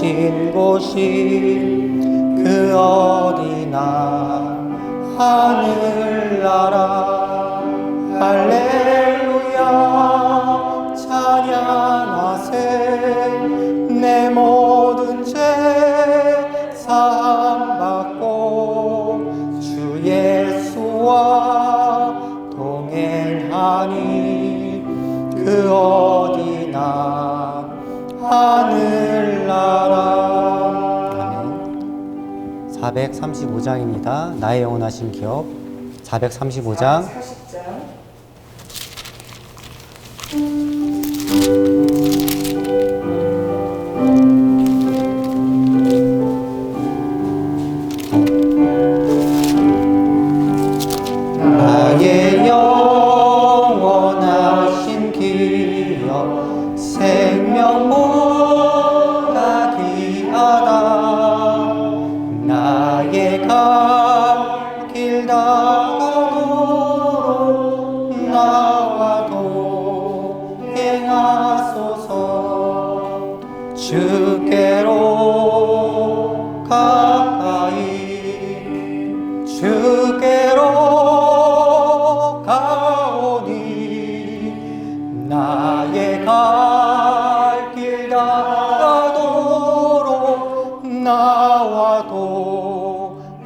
오신 곳이 그 어디나 하늘나라. 할렐루야 찬양하세. 내 모든 죄 사함받고 주 예수와 동행하니 그 어디나 하늘나라. 아멘. 435장입니다. 나의 영원하신 기업 435장. 나의 영원하신 기업 생명보다 귀하다. 나의 갈 길 다가도록 나와도 행하소서. 주께로 가까이 주께로 가오니 나의 갈 길 다가도록 나와도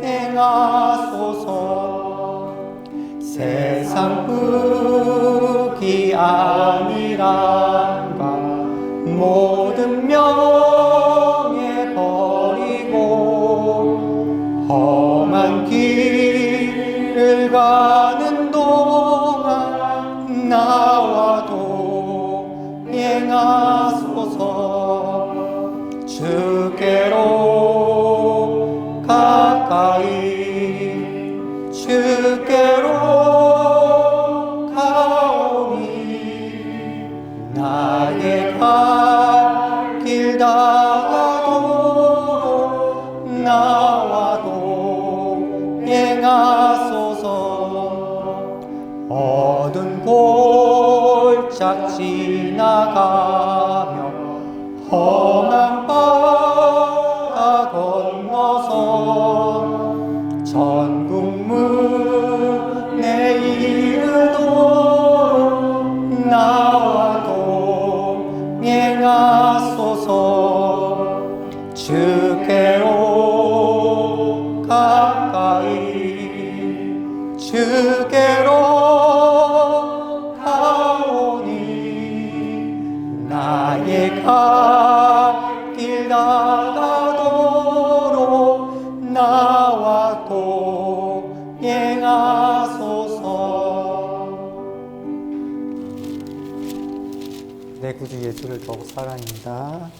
행하소서. 세상 흙이 아니란가 모든 명예 버리고 험한 길을 가는 동안 나와도 행하소서. 주께로 가까이 주께로 가오니 나의 갈 길 다가도록 나와도 행하소서. 어두운 골짝 지나가며 험한 바다 건너서 천국문에 이르도록 나와도 행하소서. 주께로 가까이 주께로 가오니 나의 갈 길 다가도록 나와도 행하소서. 내 구주 예수를 더욱 사랑합니다.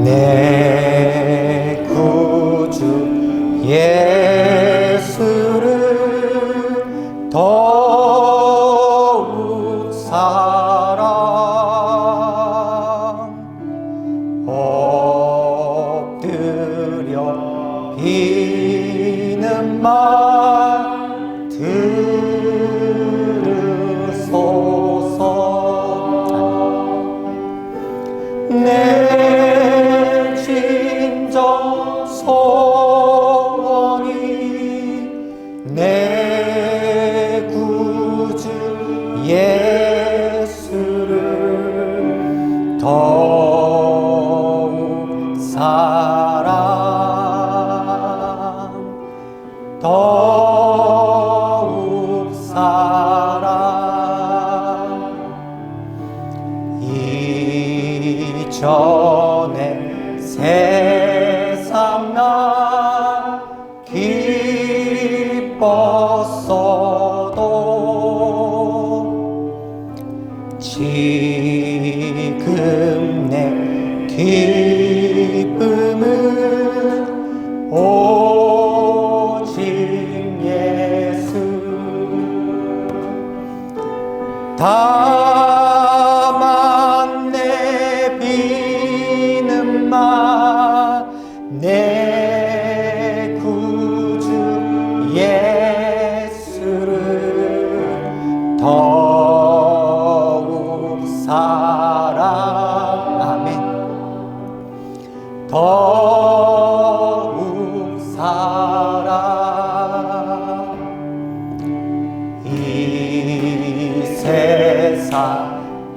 내 구주 예수를 더욱 사랑 엎드려 비는 말 들으소서. 내 진정 소원이 내 구주 예수를 더욱 사랑 더욱 사랑. 이전에 세상 나 기뻤어도 지금 내 기쁨은 오직 예수. 다만 내 비는 말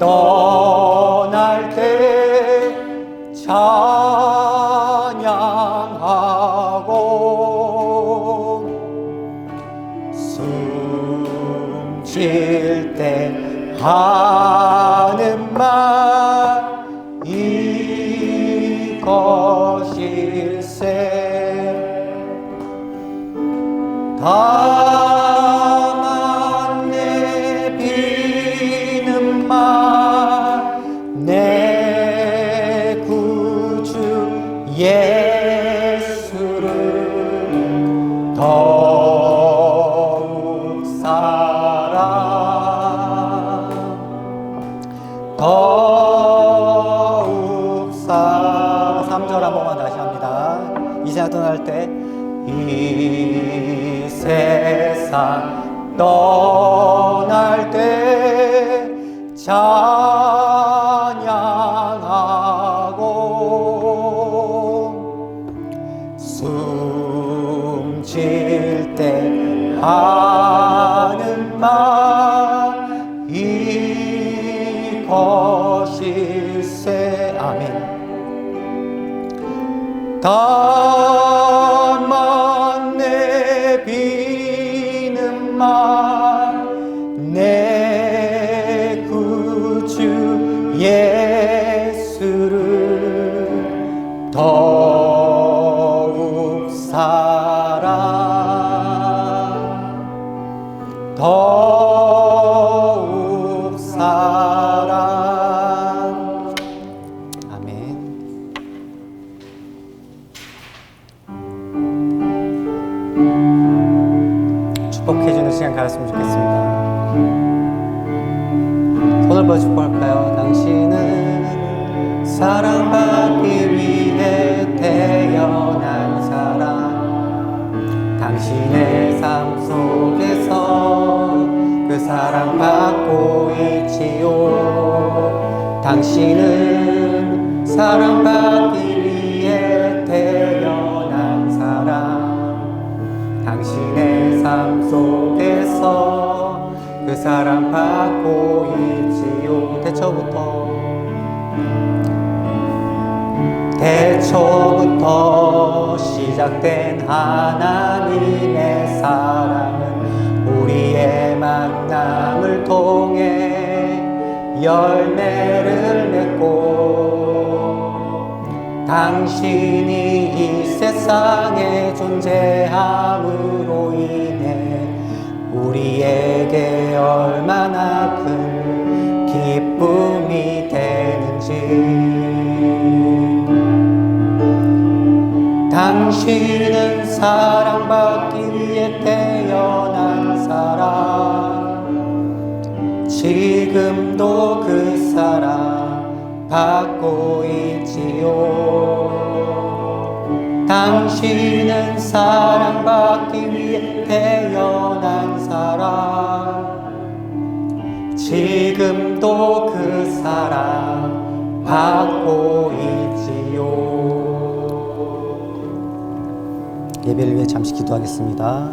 떠날 때 찬양하고 숨 쉴 때 하는 말 이것일세. 다만 내 비는 말 내 구주 예수를 더욱 더욱 3절 한 번만 다시 합니다. 이 세상 떠날 때 이 세상 떠날 때 찬양하고 숨 쉴 때 하는 말 이것일세. 아멘. 다만 내 비는 말 내 구주 예수를 더욱 더욱 사랑. 아멘. 축복해주는 시간 가졌으면 좋겠습니다. 손을 뻗어 축복할까요? 당신은 사랑받기 위해 태어난 사람. 당신의 삶 속에서 그 사랑받고 있지요. 당신은 사랑받기 위해 태어난 사람. 당신의 삶 속에서 그 사랑받고 있지요. 대초부터 시작된 하나님의 사랑은 우리의 만남을 통해 열매를 맺고 당신이 이 세상에 존재함으로 인해 우리에게 얼마나 큰 기쁨이 되는지. 당신은 사랑받기 위해 태어난 사람. 지금도 그 사랑 받고 있지요. 당신은 사랑받기 위해 태어난 사람. 지금도 그 사랑 받고 있지요. 예배를 위해 잠시 기도하겠습니다.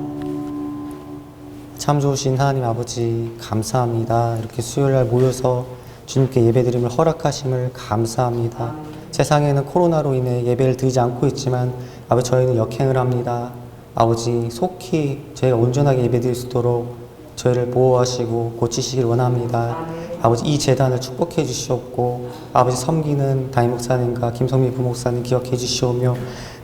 참 좋으신 하나님 아버지 감사합니다. 이렇게 수요일날 모여서 주님께 예배드림을 허락하심을 감사합니다. 세상에는 코로나로 인해 예배를 드리지 않고 있지만 아버지 저희는 역행을 합니다. 아버지 속히 저희가 온전하게 예배드릴 수 있도록 저희를 보호하시고 고치시길 원합니다. 아버지 이 재단을 축복해 주시옵고 아버지 섬기는 담임 목사님과 김성민 부목사님 기억해 주시오며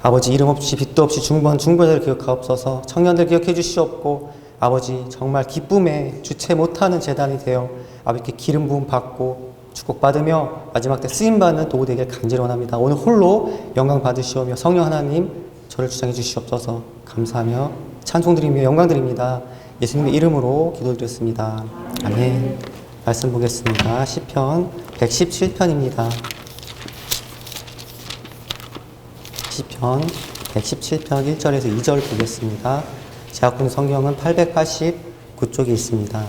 아버지 이름 없이 빛도 없이 중보자를 기억하옵소서. 청년들 기억해 주시옵고 아버지 정말 기쁨에 주체 못하는 재단이 되어 아버지 이렇게 기름 부음 받고 축복받으며 마지막 때 쓰임받는 도구 되길 간절히 원합니다. 오늘 홀로 영광 받으시오며 성령 하나님 저를 주장해 주시옵소서. 감사하며 찬송드리며 영광드립니다. 예수님의 이름으로 기도드렸습니다. 아멘. 말씀 보겠습니다. 시편 117편입니다. 시편 117편 1절에서 2절 보겠습니다. 제가 본 성경은 889쪽에 있습니다.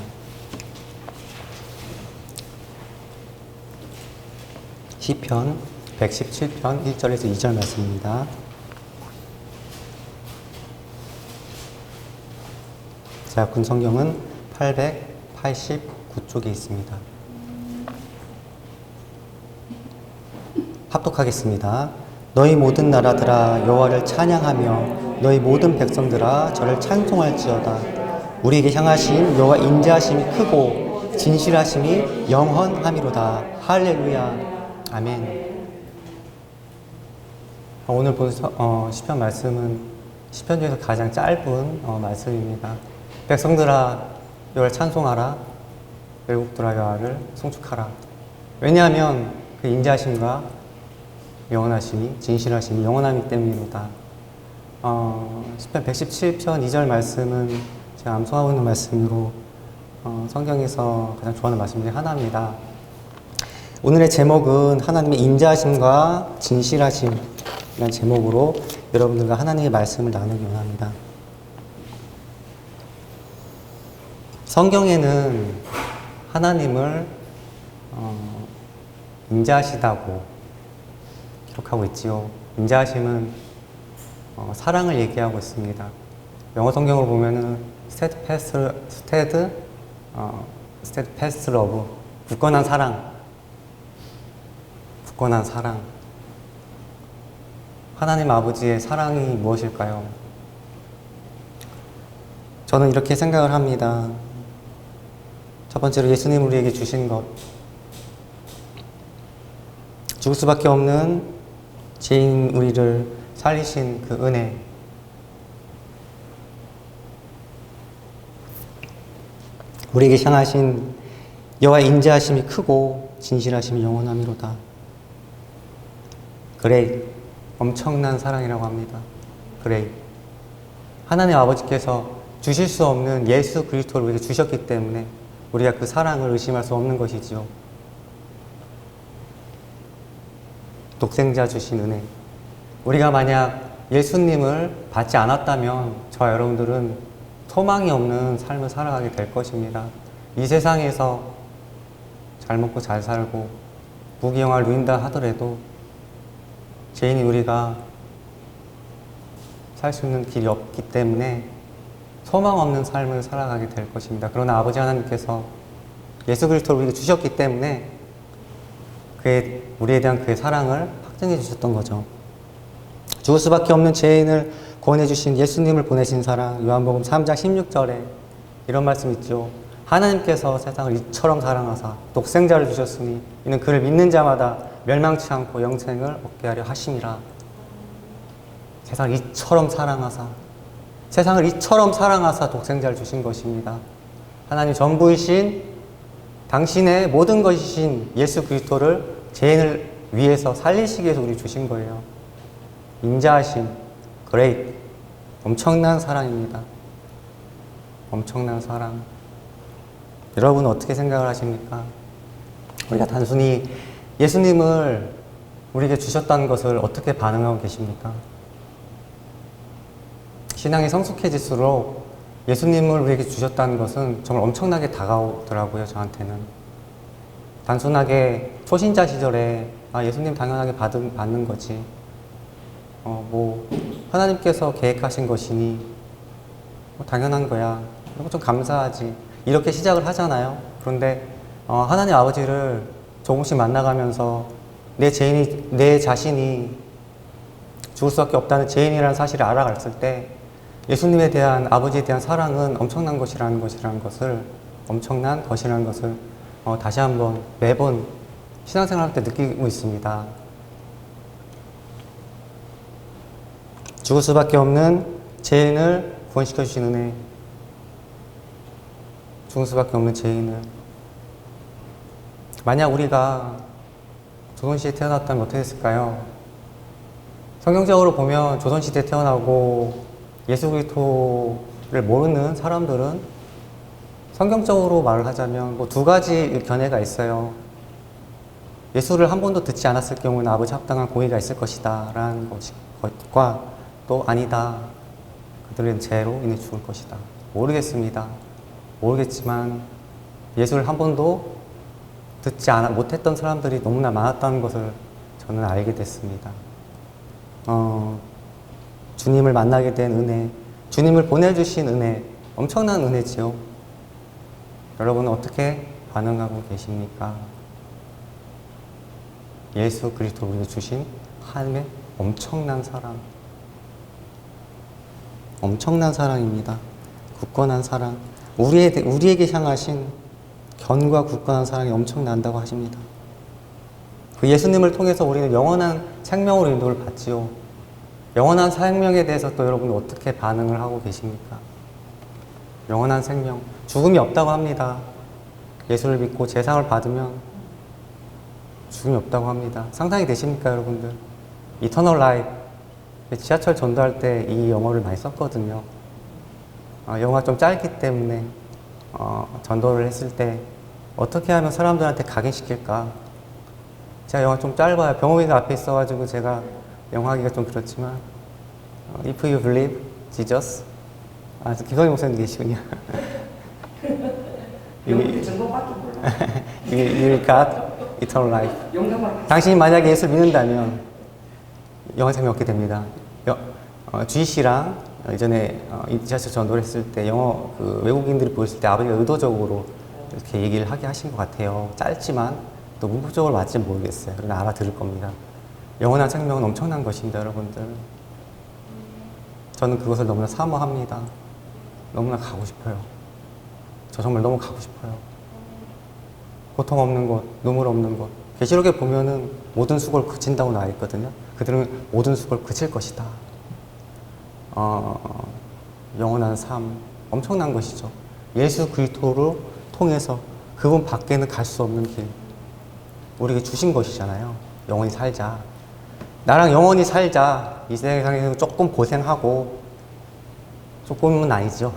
시편 117편 1절에서 2절 말씀입니다. 제가 본 성경은 889쪽에 있습니다. 합독하겠습니다. 너희 모든 나라들아 여호와를 찬양하며 너희 모든 백성들아 저를 찬송할지어다. 우리에게 향하신 여호와 인자하심이 크고 진실하심이 영원함이로다. 할렐루야. 아멘. 오늘 본 시편 말씀은 시편 중에서 가장 짧은 말씀입니다. 백성들아 여호와를 찬송하라. 열국들아 여호와를 송축하라. 왜냐하면 그 인자하심과 영원하심이 진실하심이 영원함이 때문이로다. 시편 117편 2절 말씀은 제가 암송하고 있는 말씀으로 성경에서 가장 좋아하는 말씀 중에 하나입니다. 오늘의 제목은 하나님의 인자하심과 진실하심이라는 제목으로 여러분들과 하나님의 말씀을 나누기 원합니다. 성경에는 하나님을 인자하시다고 기록하고 있지요. 인자하심은 사랑을 얘기하고 있습니다. 영어 성경을 보면은 steadfast love, 굳건한 사랑. 하나님 아버지의 사랑이 무엇일까요? 저는 이렇게 생각을 합니다. 첫 번째로 예수님 우리에게 주신 것, 죽을 수밖에 없는 죄인 우리를 살리신 그 은혜, 우리에게 향하신 여호와의 인자하심이 크고 진실하심이 영원함이로다. 그레이, 엄청난 사랑이라고 합니다. 그레이, 하나님 아버지께서 주실 수 없는 예수 그리스도를 우리에게 주셨기 때문에 우리가 그 사랑을 의심할 수 없는 것이지요. 독생자 주신 은혜. 우리가 만약 예수님을 받지 않았다면 저와 여러분들은 소망이 없는 삶을 살아가게 될 것입니다. 이 세상에서 잘 먹고 잘 살고 부귀영화를 누린다 하더라도 죄인이 우리가 살 수 있는 길이 없기 때문에 소망 없는 삶을 살아가게 될 것입니다. 그러나 아버지 하나님께서 예수 그리스도를 우리에게 주셨기 때문에 우리에 대한 그의 사랑을 확증해 주셨던 거죠. 죽을 수밖에 없는 죄인을 구원해 주신 예수님을 보내신 사랑, 요한복음 3장 16절에 이런 말씀 있죠. 하나님께서 세상을 이처럼 사랑하사 독생자를 주셨으니 이는 그를 믿는 자마다 멸망치 않고 영생을 얻게 하려 하심이라. 세상을 이처럼 사랑하사 독생자를 주신 것입니다. 하나님 전부이신 당신의 모든 것이신 예수 그리스도를 죄인을 위해서 살리시기 위해서 우리 주신 거예요. 인자하심, great, 엄청난 사랑입니다. 엄청난 사랑. 여러분은 어떻게 생각을 하십니까? 우리가 단순히 예수님을 우리에게 주셨다는 것을 어떻게 반응하고 계십니까? 신앙이 성숙해질수록 예수님을 우리에게 주셨다는 것은 정말 엄청나게 다가오더라고요, 저한테는. 단순하게 초신자 시절에 예수님 당연하게 받는 거지. 하나님께서 계획하신 것이니 당연한 거야. 그리고 좀 감사하지. 이렇게 시작을 하잖아요. 그런데 하나님 아버지를 조금씩 만나가면서 내 자신이 죽을 수밖에 없다는 죄인이라는 사실을 알아갔을 때 예수님에 대한 아버지에 대한 사랑은 엄청난 것이라는 것을 다시 한번 매번 신앙생활할 때 느끼고 있습니다. 죽을 수밖에 없는 죄인을 구원시켜 주신 은혜. 죽을 수밖에 없는 죄인을. 만약 우리가 조선시대에 태어났다면 어떻게 됐을까요? 성경적으로 보면 조선시대에 태어나고 예수 그리스도를 모르는 사람들은 성경적으로 말을 하자면 두 가지 견해가 있어요. 예수를 한 번도 듣지 않았을 경우는 아버지 합당한 공의가 있을 것이다 라는 것과 또 아니다. 그들은 죄로 인해 죽을 것이다. 모르겠지만 예수를 한 번도 못했던 사람들이 너무나 많았다는 것을 저는 알게 됐습니다. 주님을 만나게 된 은혜, 주님을 보내주신 은혜, 엄청난 은혜지요. 여러분은 어떻게 반응하고 계십니까? 예수 그리스도로 우리에게 주신 하나님의 엄청난 사랑. 엄청난 사랑입니다. 굳건한 사랑. 우리에게 향하신 견고와 굳건한 사랑이 엄청난다고 하십니다. 그 예수님을 통해서 우리는 영원한 생명으로 인도를 받지요. 영원한 생명에 대해서 또 여러분 어떻게 반응을 하고 계십니까? 영원한 생명, 죽음이 없다고 합니다. 예수를 믿고 제상을 받으면 죽음이 없다고 합니다. 상상이 되십니까, 여러분들? 이터널 라이프. 지하철 전도할 때 이 영어를 많이 썼거든요. 영어가 좀 짧기 때문에 전도를 했을 때 어떻게 하면 사람들한테 각인시킬까? 제가 영어가 좀 짧아요. 병호이가 앞에 있어가지고 제가 영어 하기가 좀 그렇지만 If you believe Jesus 김성희 목사님 계시군요. You got eternal life. 당신이 만약에 예수를 믿는다면 영원 생명 얻게 됩니다. GC랑 예전에 지하철 전도를 했을 때 영어 외국인들이 보였을 때 아버지가 의도적으로 이렇게 얘기를 하게 하신 것 같아요. 짧지만 또 문법적으로 맞지는 모르겠어요. 그러나 알아들을 겁니다. 영원한 생명은 엄청난 것입니다, 여러분들. 저는 그것을 너무나 사모합니다. 너무나 가고 싶어요. 저 정말 너무 가고 싶어요. 고통 없는 곳, 눈물 없는 곳. 계시록에 보면은 모든 수고를 그친다고 나와 있거든요. 그들은 모든 수고를 그칠 것이다. 영원한 삶, 엄청난 것이죠. 예수 그리스도를 통해서 그분 밖에는 갈 수 없는 길. 우리에게 주신 것이잖아요. 영원히 살자. 나랑 영원히 살자. 이 세상에서 조금 고생하고, 조금은 아니죠.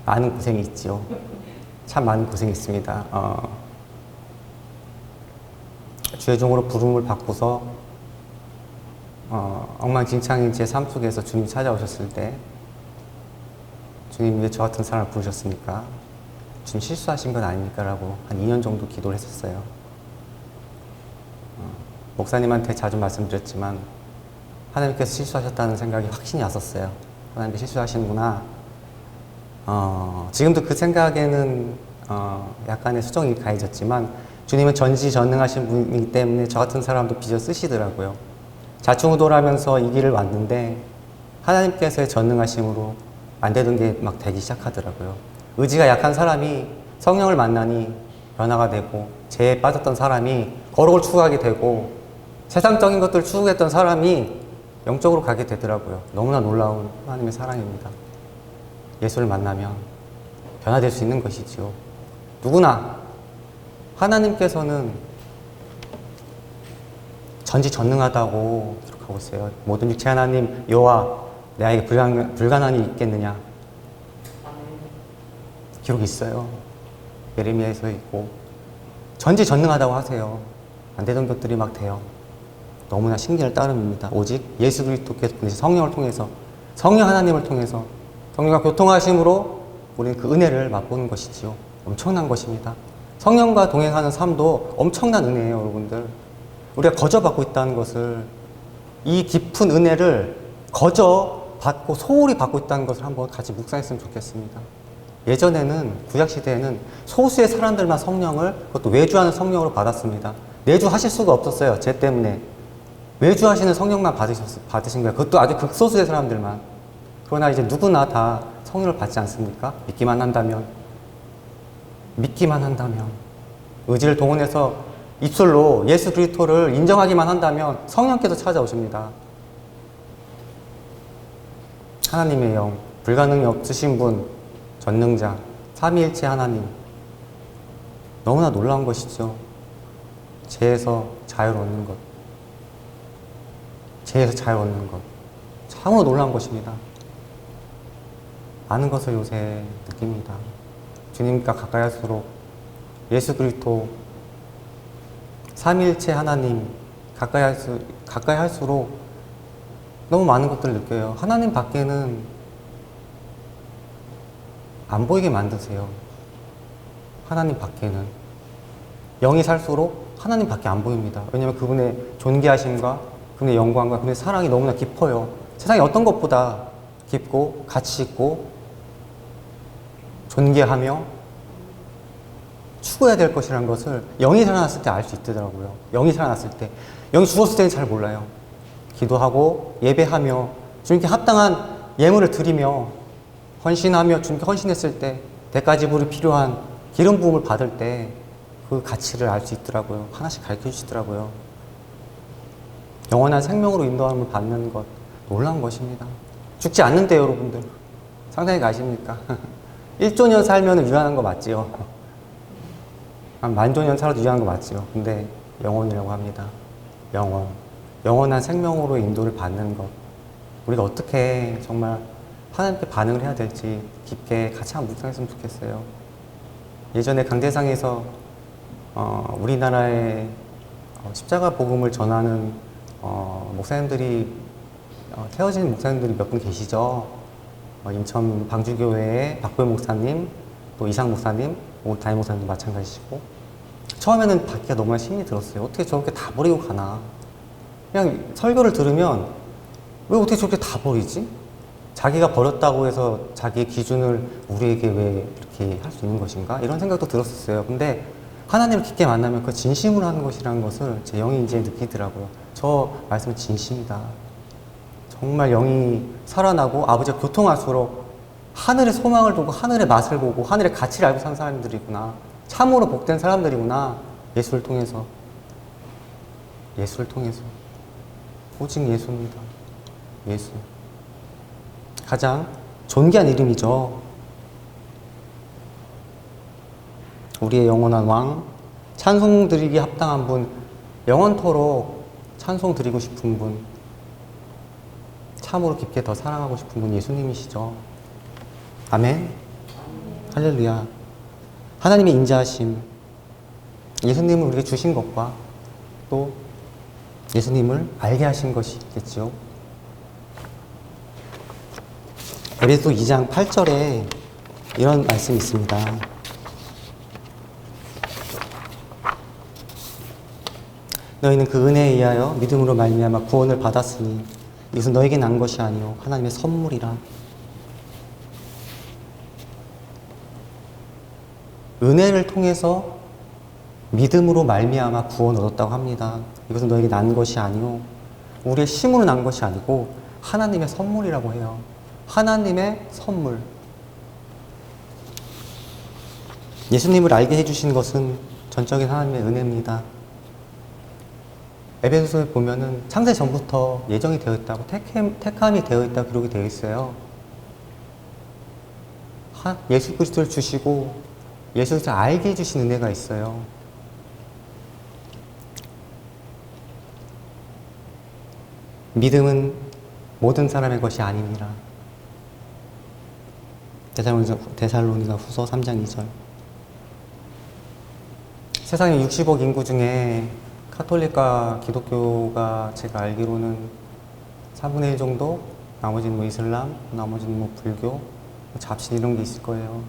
많은 고생이 있죠. 참 많은 고생이 있습니다. 주의 종으로 부름을 받고서 엉망진창인 제 삶 속에서 주님이 찾아오셨을 때 주님 왜 저 같은 사람을 부르셨습니까? 주님 실수하신 건 아닙니까? 라고 한 2년 정도 기도를 했었어요. 목사님한테 자주 말씀드렸지만 하나님께서 실수하셨다는 생각이 확신이 왔었어요. 하나님께서 실수하시는구나. 지금도 그 생각에는 약간의 수정이 가해졌지만 주님은 전지전능하신 분이기 때문에 저 같은 사람도 빚어 쓰시더라고요. 좌충우돌하면서 이 길을 왔는데 하나님께서의 전능하심으로 안 되던 게 막 되기 시작하더라고요. 의지가 약한 사람이 성령을 만나니 변화가 되고, 죄에 빠졌던 사람이 거룩을 추구하게 되고, 세상적인 것들을 추구했던 사람이 영적으로 가게 되더라고요. 너무나 놀라운 하나님의 사랑입니다. 예수를 만나면 변화될 수 있는 것이지요. 누구나 하나님께서는 전지전능하다고 기록하고 있어요. 모든 육체 하나님 여호와 내게 불가능이 있겠느냐. 기록이 있어요. 예레미야에서 있고 전지전능하다고 하세요. 안 되던 것들이 막 돼요. 너무나 신기할 따름입니다. 오직 예수 그리스도께서 보내신 성령을 통해서, 성령 하나님을 통해서 성령과 교통하심으로 우리는 그 은혜를 맛보는 것이지요. 엄청난 것입니다. 성령과 동행하는 삶도 엄청난 은혜예요, 여러분들. 우리가 거저 받고 있다는 것을, 이 깊은 은혜를 거저 받고 소홀히 받고 있다는 것을 한번 같이 묵상했으면 좋겠습니다. 예전에는, 구약시대에는 소수의 사람들만 성령을, 그것도 외주하는 성령으로 받았습니다. 내주하실 수가 없었어요. 죄 때문에. 외주하시는 성령만 받으신 거예요. 그것도 아주 극소수의 사람들만. 그러나 이제 누구나 다 성령을 받지 않습니까? 믿기만 한다면. 믿기만 한다면. 의지를 동원해서 입술로 예수 그리스도를 인정하기만 한다면 성령께서 찾아오십니다. 하나님의 영, 불가능이 없으신 분, 전능자, 삼위일체 하나님. 너무나 놀라운 것이죠. 죄에서 자유를 얻는 것. 죄에서 자유 얻는 것. 참으로 놀라운 것입니다. 많은 것을 요새 느낍니다. 주님과 가까이 할수록 예수 그리스도 삼위일체 하나님 가까이 할수록 너무 많은 것들을 느껴요. 하나님 밖에는 안 보이게 만드세요. 하나님 밖에는. 영이 살수록 하나님 밖에 안 보입니다. 왜냐하면 그분의 존귀하심과 그분의 영광과 그분의 사랑이 너무나 깊어요. 세상에 어떤 것보다 깊고 가치 있고 존귀하며 추구해야 될 것이라는 것을 영이 살아났을 때 알 수 있더라고요. 영이 살아났을 때. 영이 죽었을 때는 잘 몰라요. 기도하고 예배하며 주님께 합당한 예물을 드리며 헌신하며 주님께 헌신했을 때 대가 지불이 필요한 기름 부음을 받을 때 그 가치를 알 수 있더라고요. 하나씩 가르쳐 주시더라고요. 영원한 생명으로 인도함을 받는 것 놀라운 것입니다. 죽지 않는데 여러분들 상당히 아십니까? 1조 년 살면 유한한 거 맞지요? 한 만조 년 살아도 유한한 거 맞지요? 근데 영원이라고 합니다. 영원한 생명으로 인도를 받는 것. 우리가 어떻게 정말 하나님께 반응을 해야 될지 깊게 같이 한번 묵상했으면 좋겠어요. 예전에 강대상에서 우리나라에 십자가 복음을 전하는 목사님들이 태어진 목사님들이 몇 분 계시죠. 인천 방주교회의 박보현 목사님, 또 이상 목사님, 담임 목사님도 마찬가지시고 처음에는 받기가 너무나 힘이 들었어요. 어떻게 저렇게 다 버리고 가나. 그냥 설교를 들으면 왜 어떻게 저렇게 다 버리지? 자기가 버렸다고 해서 자기의 기준을 우리에게 왜 이렇게 할 수 있는 것인가? 이런 생각도 들었었어요. 근데 하나님을 깊게 만나면 그 진심으로 하는 것이라는 것을 제 영이 이제 느끼더라고요. 저 말씀은 진심이다. 정말 영이 살아나고 아버지가 교통할수록 하늘의 소망을 보고 하늘의 맛을 보고 하늘의 가치를 알고 산 사람들이구나. 참으로 복된 사람들이구나. 예수를 통해서. 오직 예수입니다. 예수. 가장 존귀한 이름이죠. 우리의 영원한 왕, 찬송 드리기 합당한 분, 영원토록 찬송 드리고 싶은 분, 참으로 깊게 더 사랑하고 싶은 분 예수님이시죠. 아멘. 할렐루야. 하나님의 인자하심, 예수님을 우리에게 주신 것과 또 예수님을 알게 하신 것이 있겠죠. 에베소 2장 8절에 이런 말씀이 있습니다. 너희는 그 은혜에 의하여 믿음으로 말미암아 구원을 받았으니 이것은 너에게 난 것이 아니요 하나님의 선물이라. 은혜를 통해서 믿음으로 말미암아 구원을 얻었다고 합니다. 이것은 너에게 난 것이 아니요 우리의 힘으로 난 것이 아니고 하나님의 선물이라고 해요. 하나님의 선물. 예수님을 알게 해주신 것은 전적인 하나님의 은혜입니다. 에베소서에 보면은 창세 전부터 예정이 되어 있다고 택함이 되어 있다고 기록이 되어 있어요. 예수 그리스도를 주시고 예수 그리스도를 알게 해주신 은혜가 있어요. 믿음은 모든 사람의 것이 아니니라. 데살로니가 후서 3장 2절. 세상에 60억 인구 중에 카톨릭과 기독교가 제가 알기로는 4분의 1 정도? 나머지는 뭐 이슬람, 나머지는 뭐 불교, 잡신 이런 게 있을 거예요.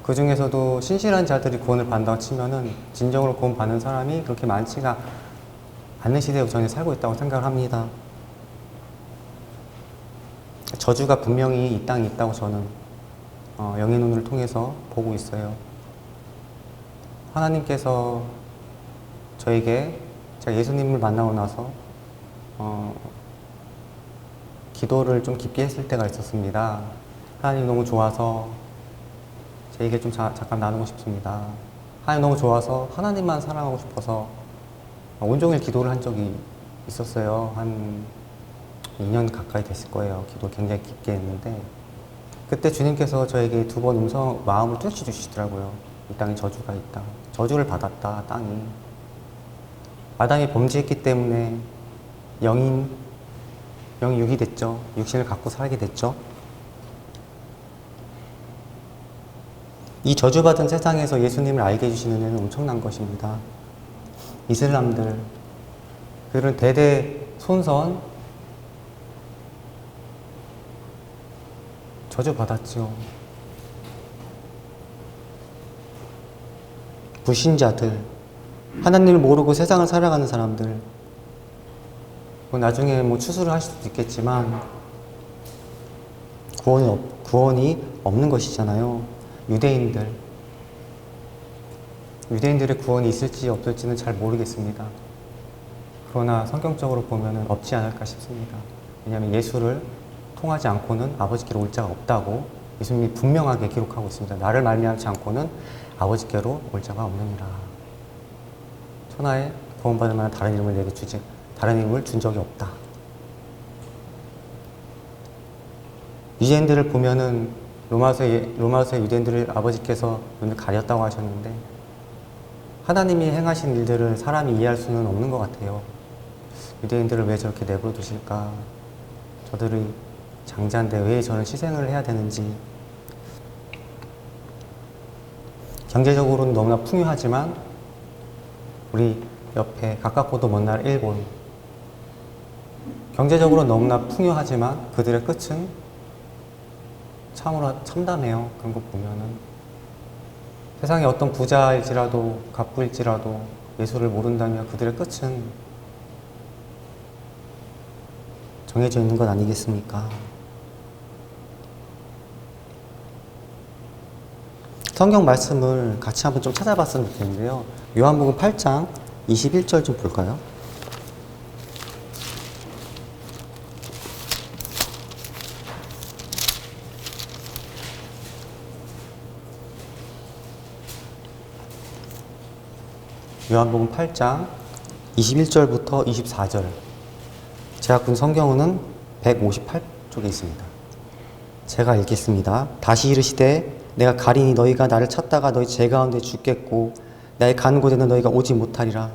그 중에서도 신실한 자들이 구원을 받는다고 치면은 진정으로 구원 받는 사람이 그렇게 많지가 않는 시대에 저는 살고 있다고 생각을 합니다. 저주가 분명히 이 땅에 있다고 저는 영의 눈을 통해서 보고 있어요. 하나님께서 저에게 제가 예수님을 만나고 나서 기도를 좀 깊게 했을 때가 있었습니다. 하나님 너무 좋아서 제 얘기 좀 잠깐 나누고 싶습니다. 하나님 너무 좋아서 하나님만 사랑하고 싶어서 온종일 기도를 한 적이 있었어요. 한 2년 가까이 됐을 거예요. 기도 굉장히 깊게 했는데 그때 주님께서 저에게 두 번 마음을 뚫어 주시더라고요. 이 땅에 저주가 있다. 저주를 받았다. 땅이. 아담이 범죄했기 때문에 영이 육이 됐죠. 육신을 갖고 살게 됐죠. 이 저주받은 세상에서 예수님을 알게 해주시는 은혜는 엄청난 것입니다. 이슬람들, 그들은 대대 손선 저주받았죠. 불신자들, 하나님을 모르고 세상을 살아가는 사람들, 나중에 뭐 추수를 하실 수도 있겠지만 구원이 없는 것이잖아요. 유대인들, 유대인들의 구원이 있을지 없을지는 잘 모르겠습니다. 그러나 성경적으로 보면 없지 않을까 싶습니다. 왜냐하면 예수를 통하지 않고는 아버지께로 올 자가 없다고 예수님이 분명하게 기록하고 있습니다. 나를 말미암지 않고는 아버지께로 올 자가 없느니라. 천하에 구원받을 만한 다른 이름을 내게 주지, 다른 이름을 준 적이 없다. 유대인들을 보면은 로마서의 유대인들을 아버지께서 눈을 가렸다고 하셨는데 하나님이 행하신 일들을 사람이 이해할 수는 없는 것 같아요. 유대인들을 왜 저렇게 내버려 두실까? 저들이 장자인데 왜 저런 희생을 해야 되는지. 경제적으로는 너무나 풍요하지만 우리 옆에 가깝고도 먼 나라 일본, 경제적으로 너무나 풍요하지만 그들의 끝은 참으로 참담해요. 그런 거 보면은 세상에 어떤 부자일지라도 갑부일지라도 예수를 모른다면 그들의 끝은 정해져 있는 것 아니겠습니까? 성경 말씀을 같이 한번 좀 찾아봤으면 좋겠는데요. 요한복음 8장 21절 좀 볼까요? 요한복음 8장 21절부터 24절. 제가 본 성경은 158쪽에 있습니다. 제가 읽겠습니다. 다시 이르시되 내가 가리니 너희가 나를 찾다가 너희 제 가운데 죽겠고 나의 가는 곳에는 너희가 오지 못하리라.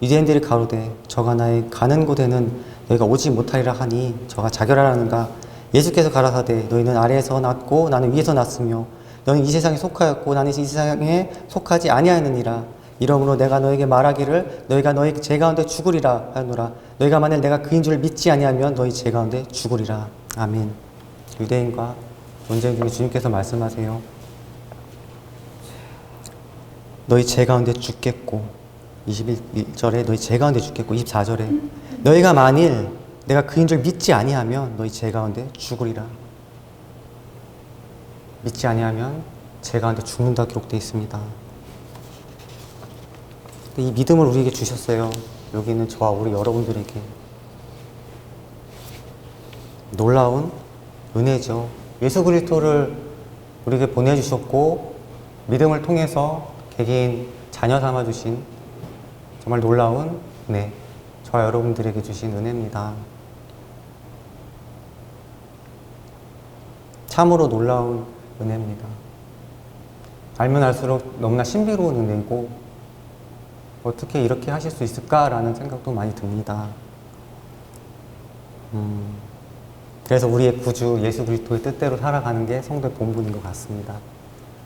유대인들이 가로되 저가 나의 가는 곳에는 너희가 오지 못하리라 하니 저가 자결하라는가. 예수께서 가라사대 너희는 아래에서 났고 나는 위에서 났으며 너희는 이 세상에 속하였고 나는 이 세상에 속하지 아니하였느니라. 이러므로 내가 너에게 말하기를 너희가 너희 제 가운데 죽으리라 하노라. 너희가 만일 내가 그인 줄 믿지 아니하면 너희 제 가운데 죽으리라. 아멘. 유대인과 논쟁 중에 주님께서 말씀하세요. 너희 제 가운데 죽겠고 21절에 너희 제 가운데 죽겠고 24절에 너희가 만일 내가 그인 줄 믿지 아니하면 너희 제 가운데 죽으리라. 믿지 아니하면 제 가운데 죽는다 기록되어 있습니다. 이 믿음을 우리에게 주셨어요. 여기는 저와 우리 여러분들에게 놀라운 은혜죠. 예수 그리스도를 우리에게 보내주셨고 믿음을 통해서 개개인 자녀 삼아주신 정말 놀라운 은혜, 저와 여러분들에게 주신 은혜입니다. 참으로 놀라운 은혜입니다. 알면 알수록 너무나 신비로운 은혜이고 어떻게 이렇게 하실 수 있을까라는 생각도 많이 듭니다. 그래서 우리의 구주 예수 그리스도의 뜻대로 살아가는 게 성도의 본분인 것 같습니다.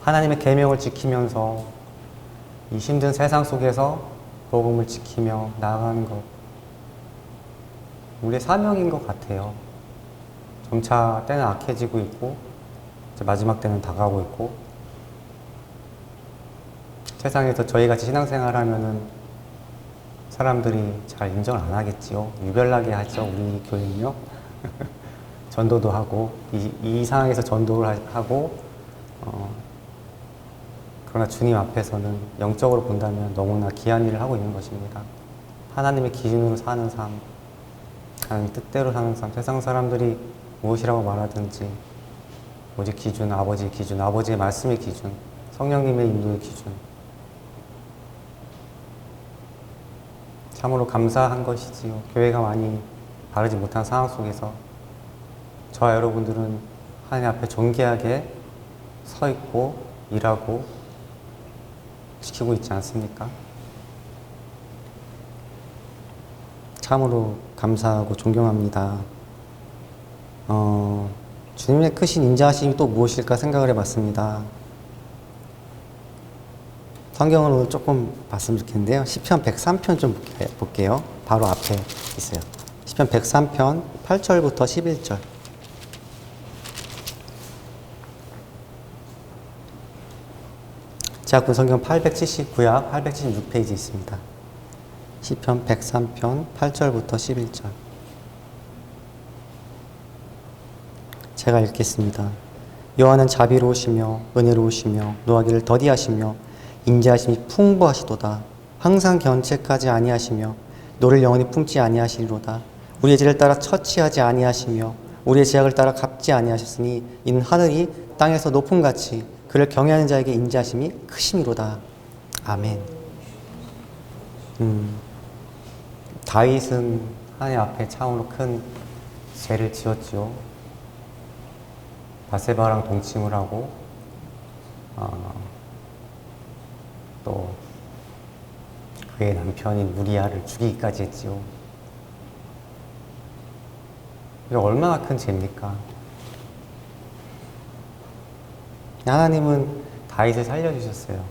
하나님의 계명을 지키면서 이 힘든 세상 속에서 복음을 지키며 나아가는 것, 우리의 사명인 것 같아요. 점차 때는 악해지고 있고 이제 마지막 때는 다가오고 있고 세상에서 저희같이 신앙생활 하면은 사람들이 잘 인정을 안 하겠지요. 유별나게 하죠. 우리 교회는요. 전도도 하고 이 상황에서 전도를 하고 그러나 주님 앞에서는 영적으로 본다면 너무나 귀한 일을 하고 있는 것입니다. 하나님의 기준으로 사는 삶, 하나님 뜻대로 사는 삶, 세상 사람들이 무엇이라고 말하든지 오직 기준, 아버지의 말씀의 기준, 성령님의 인도의 기준, 참으로 감사한 것이지요. 교회가 많이 바르지 못한 상황 속에서 저와 여러분들은 하나님 앞에 존귀하게 서 있고 일하고 지키고 있지 않습니까? 참으로 감사하고 존경합니다. 주님의 크신 인자하심이 또 무엇일까 생각을 해봤습니다. 성경을 오늘 조금 봤으면 좋겠는데요. 시편 103편 좀 볼게요. 바로 앞에 있어요. 시편 103편 8절부터 11절. 제가 본 성경 879약 876페이지 있습니다. 시편 103편 8절부터 11절. 제가 읽겠습니다. 여호와는 자비로우시며 은혜로우시며 노하기를 더디하시며 인자하심이 풍부하시도다. 항상 견책하지 아니하시며 노를 영원히 품지 아니하시리로다. 우리의 죄를 따라 처치하지 아니하시며 우리의 죄악을 따라 갚지 아니하셨으니 이는 하늘이 땅에서 높음같이 그를 경외하는 자에게 인자하심이 크심이로다. 아멘. 다윗은 하나님 앞에 참으로 큰 죄를 지었지요. 바세바랑 동침을 하고 또 그의 남편인 우리아를 죽이기까지 했지요. 이게 얼마나 큰 죄입니까? 하나님은 다윗을 살려주셨어요.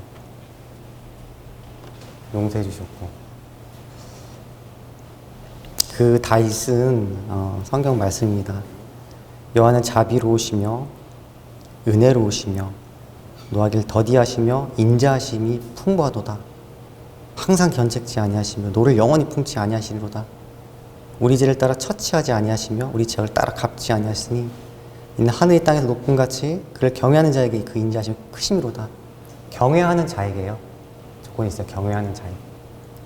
용서해 주셨고. 그 다윗은 성경 말씀입니다. 여호와는 자비로우시며 은혜로우시며 노하기를 더디하시며 인자하심이 풍부하도다. 항상 견책지 아니하시며 노를 영원히 품지 아니하시리로다. 우리 죄를 따라 처치하지 아니하시며 우리 죄를 따라 갚지 아니하시니 이는 하늘이 땅에서 높음같이 그를 경외하는 자에게 그 인자하심이 크심이로다. 경외하는 자에게요. 조건이 있어요. 경외하는 자에게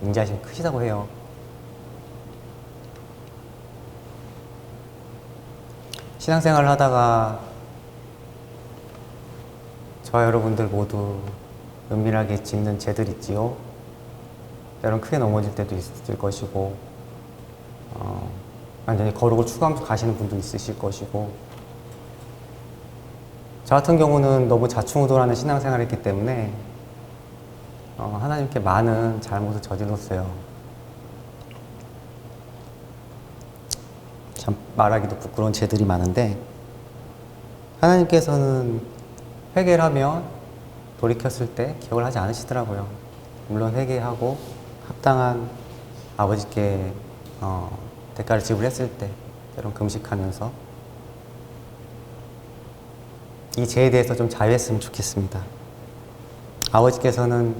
인자하심이 크시다고 해요. 신앙생활을 하다가 저와 여러분들 모두 은밀하게 짓는 죄들 있지요. 때론 크게 넘어질 때도 있을 것이고 완전히 거룩을 추구하면서 가시는 분도 있으실 것이고, 저 같은 경우는 너무 자충우돌하는 신앙생활을 했기 때문에 하나님께 많은 잘못을 저질렀어요. 참 말하기도 부끄러운 죄들이 많은데 하나님께서는 회개를 하면 돌이켰을 때 기억을 하지 않으시더라고요. 물론 회개하고 합당한 아버지께 대가를 지불했을 때, 때론 금식하면서 이 죄에 대해서 좀 자유했으면 좋겠습니다. 아버지께서는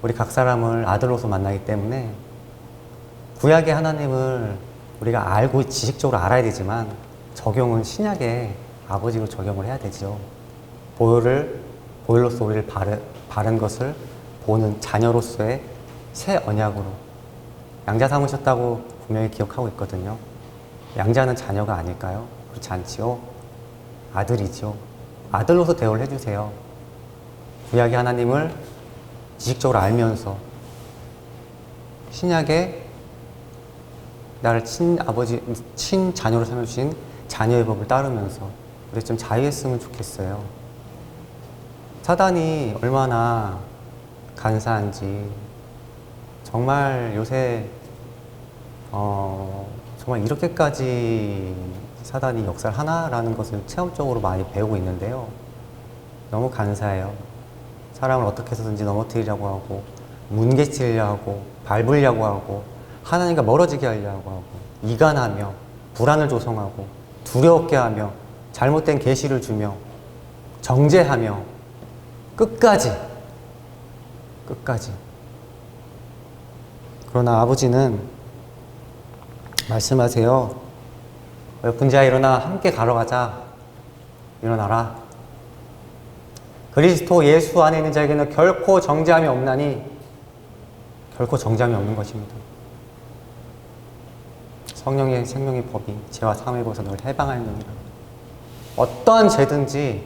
우리 각 사람을 아들로서 만나기 때문에 구약의 하나님을 우리가 알고 지식적으로 알아야 되지만 적용은 신약에 아버지로 적용을 해야 되죠. 보혈로서 우리를 바른 것을 보는 자녀로서의 새 언약으로 양자 삼으셨다고 분명히 기억하고 있거든요. 양자는 자녀가 아닐까요? 그렇지 않지요? 아들이죠. 아들로서 대우를 해주세요. 구약의 하나님을 지식적으로 알면서 신약에 나를 친자녀로 삼아주신 자녀의 법을 따르면서 우리 좀 자유했으면 좋겠어요. 사단이 얼마나 간사한지 정말 요새 정말 이렇게까지 사단이 역사를 하나라는 것을 체험적으로 많이 배우고 있는데요. 너무 간사해요. 사람을 어떻게 해서든지 넘어뜨리려고 하고, 문개치려고 하고, 밟으려고 하고, 하나님과 멀어지게 하려고 하고, 이간하며 불안을 조성하고 두려웠게 하며 잘못된 계시를 주며 정죄하며 끝까지. 그러나 아버지는 말씀하세요. 분자야 일어나 함께 가러 가자. 일어나라. 그리스도 예수 안에 있는 자에게는 결코 정죄함이 없나니, 결코 정죄함이 없는 것입니다. 성령의 생명의 법이 죄와 사함의 법에서 너를 해방하느니라. 어떠한 죄든지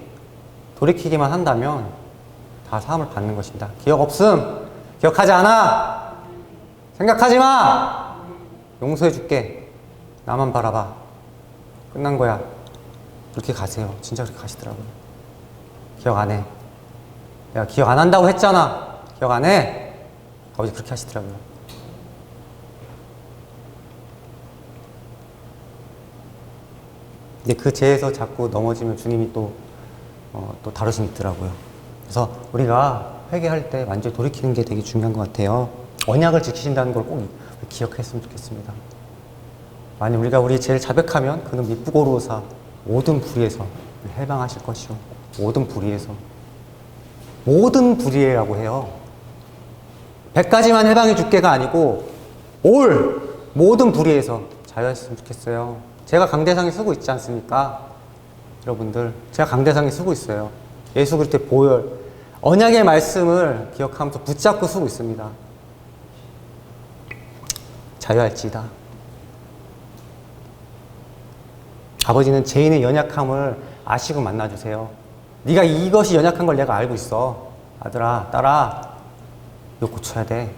돌이키기만 한다면 다 사함을 받는 것입니다. 기억 없음, 기억하지 않아, 생각하지 마, 용서해 줄게, 나만 바라봐, 끝난 거야. 그렇게 가세요. 진짜 그렇게 가시더라고요. 기억 안 해. 내가 기억 안 한다고 했잖아. 기억 안 해. 아버지 그렇게 하시더라고요. 근데 그 죄에서 자꾸 넘어지면 주님이 또 다루심이 있더라고요. 그래서 우리가 회개할 때 완전히 돌이키는 게 되게 중요한 것 같아요. 언약을 지키신다는 걸 꼭 기억했으면 좋겠습니다. 만약 우리가 우리 죄를 자백하면 그는 미쁘고로사 모든 불의에서 해방하실 것이요. 모든 불의에서. 모든 불의라고 해요. 100가지만 해방해 줄게가 아니고 모든 불의에서 자유하셨으면 좋겠어요. 제가 강대상에 쓰고 있지 않습니까? 여러분들, 제가 강대상에 쓰고 있어요. 예수 그리스도의 보혈, 언약의 말씀을 기억하면서 붙잡고 쓰고 있습니다. 자유할지다. 아버지는 죄인의 연약함을 아시고 만나주세요. 네가 이것이 연약한 걸 내가 알고 있어. 아들아, 딸아, 이거 고쳐야 돼.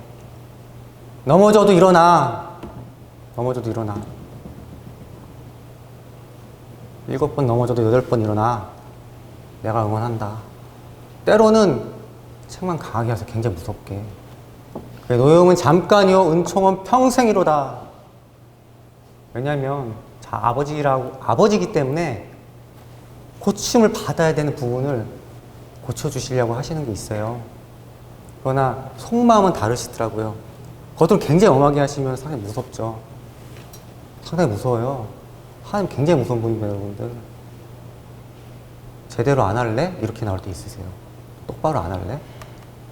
넘어져도 일어나. 넘어져도 일어나. 7번 넘어져도 8번 일어나. 내가 응원한다. 때로는 책만 강하게 해서 굉장히 무섭게. 노여움은 잠깐이요 은총은 평생이로다. 왜냐하면 아버지이기 때문에 고침을 받아야 되는 부분을 고쳐주시려고 하시는 게 있어요. 그러나 속마음은 다르시더라고요. 겉으로 굉장히 엄하게 하시면 상당히 무섭죠. 상당히 무서워요. 하나님 굉장히 무서운 분입니다, 여러분들. 제대로 안 할래? 이렇게 나올 때 있으세요. 똑바로 안 할래?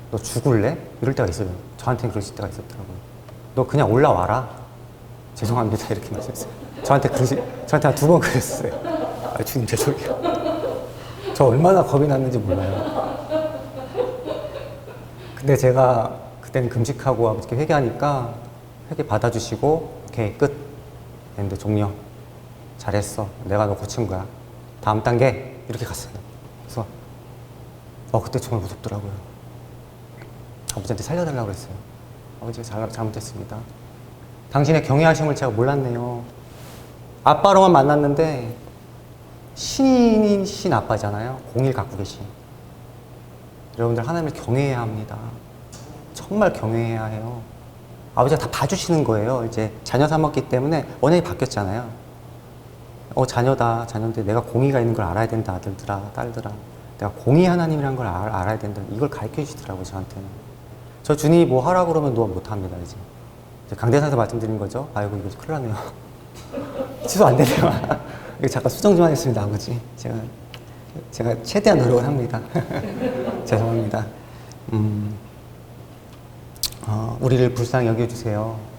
너 죽을래? 이럴 때가 있어요. 저한테는 그러실 때가 있었더라고요. 너 그냥 올라와라. 죄송합니다. 이렇게 말씀했어요. 저한테 한 2번 그랬어요. 아, 주님 죄송해요. 저 얼마나 겁이 났는지 몰라요. 근데 제가 그때는 금식하고 아버지께 회개하니까 회개 받아주시고 오케이 끝. 했는데 종료. 잘했어. 내가 너 고친 거야. 다음 단계. 이렇게 갔어요. 그래서 그때 정말 무섭더라고요. 아버지한테 살려달라고 그랬어요. 아버지가 잘못했습니다. 당신의 경외하심을 제가 몰랐네요. 아빠로만 만났는데 신인 신 아빠잖아요. 공일 갖고 계신. 여러분들 하나님을 경외해야 합니다. 정말 경외해야 해요. 아버지가 다 봐주시는 거예요. 이제 자녀 삼았기 때문에 언약이 바뀌었잖아요. 자녀인데 내가 공의가 있는 걸 알아야 된다, 아들들아, 딸들아. 내가 공의 하나님이란 걸 알아야 된다. 이걸 가르쳐 주시더라고요, 저한테는. 저 주님이 뭐 하라고 그러면 너 못합니다, 이제 강대상에서 말씀드린 거죠. 아이고, 이거 큰일 나네요. 취소 안 되네요. 이거 잠깐 수정 좀 하겠습니다, 아버지. 제가 최대한 노력을 합니다. 죄송합니다. 우리를 불쌍히 여겨주세요.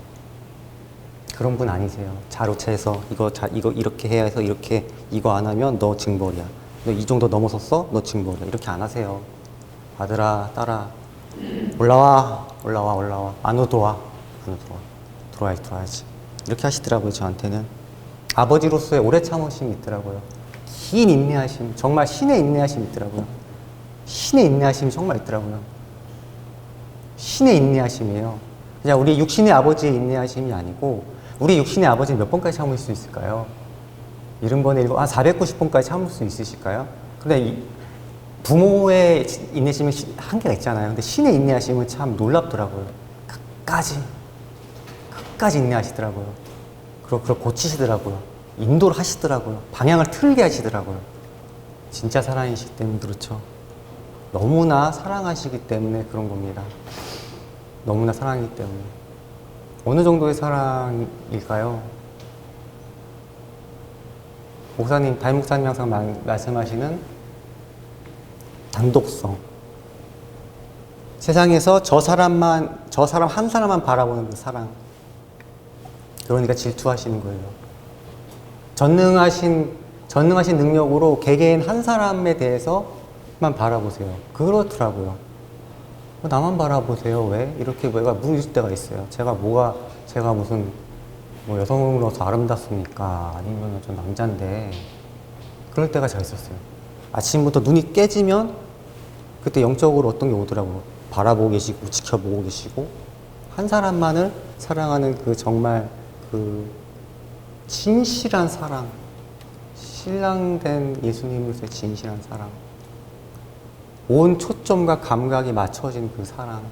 그런 분 아니세요. 자로체에서 이거 이렇게 해야 해서 이거 안 하면 너 징벌이야. 너 이 정도 넘어섰어? 너 징벌이야. 이렇게 안 하세요. 아들아, 딸아, 올라와. 안으로 들어와야지. 이렇게 하시더라고요, 저한테는. 아버지로서의 오래 참으심이 있더라고요. 긴 인내하심, 정말 신의 인내하심이 있더라고요. 신의 인내하심이 정말 있더라고요. 신의 인내하심이에요. 그냥 우리 육신의 아버지의 인내하심이 아니고, 우리 육신의 아버지는 몇 번까지 참을 수 있을까요? 70번에 1번, 490번까지 참을 수 있으실까요? 근데 부모의 인내심은 한계가 있잖아요. 근데 신의 인내하심은 참 놀랍더라고요. 끝까지 인내하시더라고요. 그걸 고치시더라고요. 인도를 하시더라고요. 방향을 틀게 하시더라고요. 진짜 사랑이시기 때문에 그렇죠. 너무나 사랑하시기 때문에 그런 겁니다. 너무나 사랑이기 때문에. 어느 정도의 사랑일까요? 목사님, 담임 목사님 항상 말씀하시는 단독성. 세상에서 저 사람 한 사람만 바라보는 그 사랑. 그러니까 질투하시는 거예요. 전능하신 능력으로 개개인 한 사람에 대해서만 바라보세요. 그렇더라고요. 나만 바라보세요. 왜? 이렇게 내가 물을 때가 있어요. 제가 무슨 여성으로서 아름답습니까? 아니면 좀 남잔데. 그럴 때가 제가 있었어요. 아침부터 눈이 깨지면 그때 영적으로 어떤 게 오더라고요. 바라보고 계시고 지켜보고 계시고 한 사람만을 사랑하는 그 정말 그 진실한 사랑, 신랑된 예수님으로서의 진실한 사랑, 온 초점과 감각이 맞춰진 그 사랑,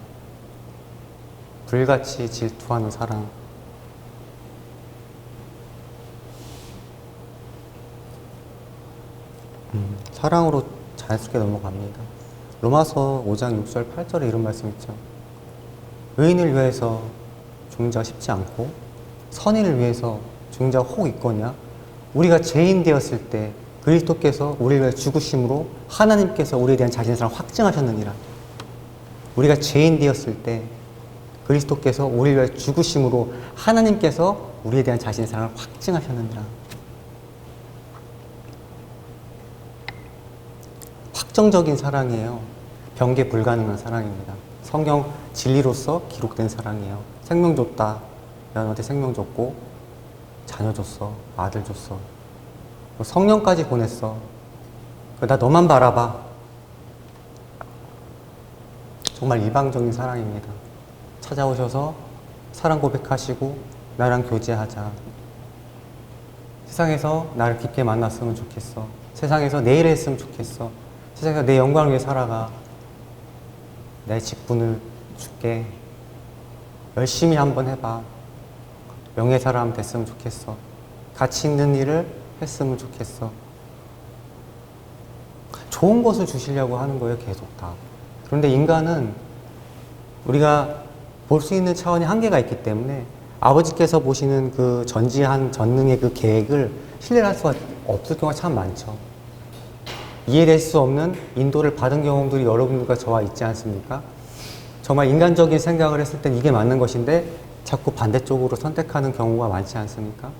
불같이 질투하는 사랑. 사랑으로 자연스럽게 넘어갑니다. 로마서 5장 6절 8절에 이런 말씀 있죠. 의인을 위해서 죽는 자가 쉽지 않고 선인을 위해서 죽는 자가 혹 있거냐. 우리가 죄인 되었을 때 그리스도께서 우리를 위해 죽으심으로 하나님께서 우리에 대한 자신의 사랑을 확증하셨느니라. 우리가 죄인 되었을 때 그리스도께서 우리를 위해 죽으심으로 하나님께서 우리에 대한 자신의 사랑을 확증하셨느니라. 확정적인 사랑이에요. 변개 불가능한 사랑입니다. 성경 진리로서 기록된 사랑이에요. 생명 줬다. 내가 너한테 생명 줬고 자녀 줬어. 아들 줬어. 성령까지 보냈어. 나 너만 바라봐. 정말 일방적인 사랑입니다. 찾아오셔서 사랑 고백하시고 나랑 교제하자. 세상에서 나를 깊게 만났으면 좋겠어. 세상에서 내 일을 했으면 좋겠어. 세상에서 내 영광을 위해 살아가. 내 직분을 줄게. 열심히 한번 해봐. 명예사람 됐으면 좋겠어. 가치 있는 일을 했으면 좋겠어. 좋은 것을 주시려고 하는 거예요, 계속 다. 그런데 인간은 우리가 볼 수 있는 차원이 한계가 있기 때문에 아버지께서 보시는 그 전지한 전능의 그 계획을 신뢰할 수가 없을 경우가 참 많죠. 이해될 수 없는 인도를 받은 경험들이 여러분들과 저와 있지 않습니까? 정말 인간적인 생각을 했을 땐 이게 맞는 것인데 자꾸 반대쪽으로 선택하는 경우가 많지 않습니까?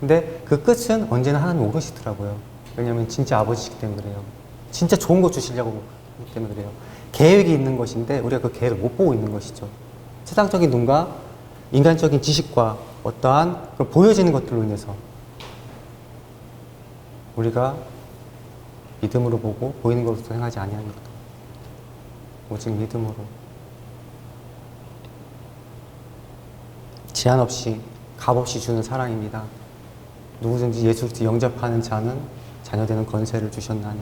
근데 그 끝은 언제나 하나님 오르시더라고요. 왜냐하면 진짜 아버지시기 때문에 그래요. 진짜 좋은 거 주시려고 하기 때문에 그래요. 계획이 있는 것인데 우리가 그 계획을 못 보고 있는 것이죠. 세상적인 눈과 인간적인 지식과 어떠한 보여지는 것들로 인해서 우리가 믿음으로 보고 보이는 것으로 행하지 아니하니까 오직 믿음으로 제한 없이 값없이 주는 사랑입니다. 누구든지 예수 그리스도 영접하는 자는 자녀되는 권세를 주셨나니